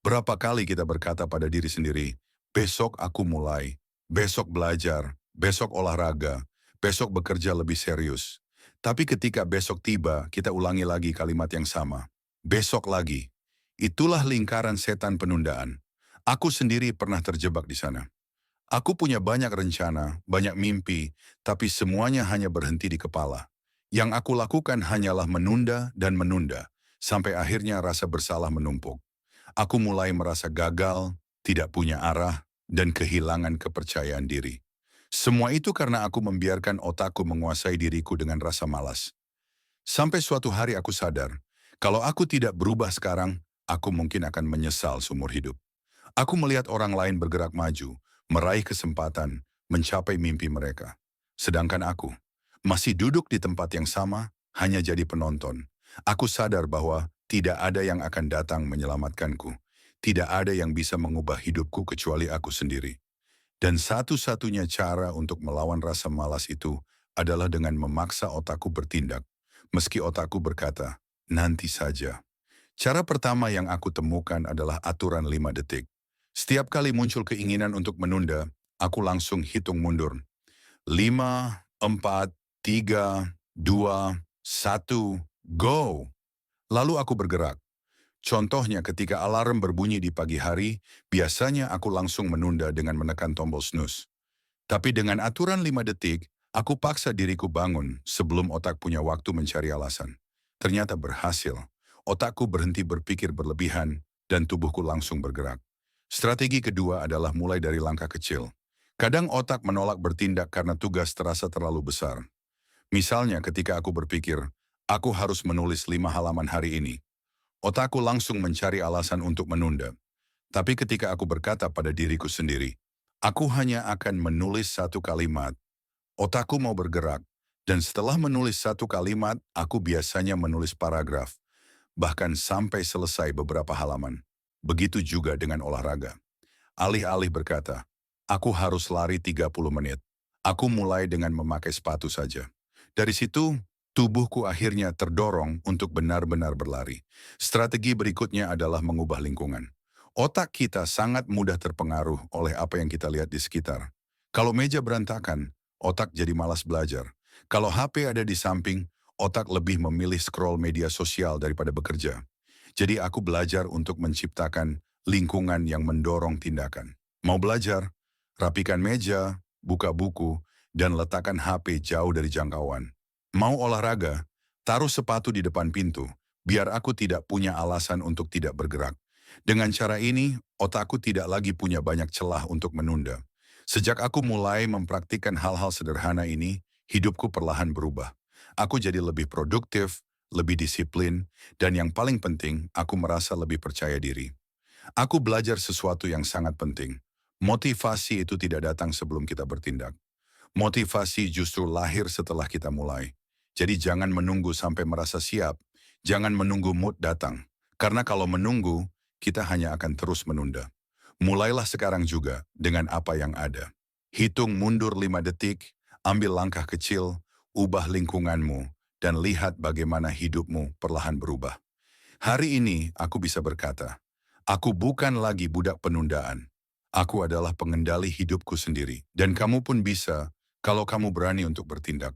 Berapa kali kita berkata pada diri sendiri, besok aku mulai, besok belajar, besok olahraga, besok bekerja lebih serius. Tapi ketika besok tiba, kita ulangi lagi kalimat yang sama. Besok lagi. Itulah lingkaran setan penundaan. Aku sendiri pernah terjebak di sana. Aku punya banyak rencana, banyak mimpi, tapi semuanya hanya berhenti di kepala. Yang aku lakukan hanyalah menunda dan menunda, sampai akhirnya rasa bersalah menumpuk. Aku mulai merasa gagal, tidak punya arah, dan kehilangan kepercayaan diri. Semua itu karena aku membiarkan otakku menguasai diriku dengan rasa malas. Sampai suatu hari aku sadar, kalau aku tidak berubah sekarang, aku mungkin akan menyesal seumur hidup. Aku melihat orang lain bergerak maju, meraih kesempatan, mencapai mimpi mereka. Sedangkan aku masih duduk di tempat yang sama, hanya jadi penonton. Aku sadar bahwa tidak ada yang akan datang menyelamatkanku. Tidak ada yang bisa mengubah hidupku kecuali aku sendiri. Dan satu-satunya cara untuk melawan rasa malas itu adalah dengan memaksa otakku bertindak. Meski otakku berkata, nanti saja. Cara pertama yang aku temukan adalah aturan 5 detik. Setiap kali muncul keinginan untuk menunda, aku langsung hitung mundur. 5, 4, 3, 2, 1, go! Lalu aku bergerak. Contohnya ketika alarm berbunyi di pagi hari, biasanya aku langsung menunda dengan menekan tombol snooze. Tapi dengan aturan 5 detik, aku paksa diriku bangun sebelum otak punya waktu mencari alasan. Ternyata berhasil. Otakku berhenti berpikir berlebihan dan tubuhku langsung bergerak. Strategi kedua adalah mulai dari langkah kecil. Kadang otak menolak bertindak karena tugas terasa terlalu besar. Misalnya ketika aku berpikir, aku harus menulis 5 halaman hari ini. Otakku langsung mencari alasan untuk menunda. Tapi ketika aku berkata pada diriku sendiri, aku hanya akan menulis satu kalimat. Otakku mau bergerak, dan setelah menulis satu kalimat, aku biasanya menulis paragraf, bahkan sampai selesai beberapa halaman. Begitu juga dengan olahraga. Alih-alih berkata, aku harus lari 30 menit. Aku mulai dengan memakai sepatu saja. Dari situ, tubuhku akhirnya terdorong untuk benar-benar berlari. Strategi berikutnya adalah mengubah lingkungan. Otak kita sangat mudah terpengaruh oleh apa yang kita lihat di sekitar. Kalau meja berantakan, otak jadi malas belajar. Kalau HP ada di samping, otak lebih memilih scroll media sosial daripada bekerja. Jadi aku belajar untuk menciptakan lingkungan yang mendorong tindakan. Mau belajar? Rapikan meja, buka buku, dan letakkan HP jauh dari jangkauan. Mau olahraga? Taruh sepatu di depan pintu, biar aku tidak punya alasan untuk tidak bergerak. Dengan cara ini, otakku tidak lagi punya banyak celah untuk menunda. Sejak aku mulai mempraktikkan hal-hal sederhana ini, hidupku perlahan berubah. Aku jadi lebih produktif, lebih disiplin, dan yang paling penting, aku merasa lebih percaya diri. Aku belajar sesuatu yang sangat penting. Motivasi itu tidak datang sebelum kita bertindak. Motivasi justru lahir setelah kita mulai. Jadi jangan menunggu sampai merasa siap. Jangan menunggu mood datang. Karena kalau menunggu, kita hanya akan terus menunda. Mulailah sekarang juga dengan apa yang ada. Hitung mundur 5 detik, ambil langkah kecil, ubah lingkunganmu, dan lihat bagaimana hidupmu perlahan berubah. Hari ini aku bisa berkata, aku bukan lagi budak penundaan. Aku adalah pengendali hidupku sendiri. Dan kamu pun bisa kalau kamu berani untuk bertindak.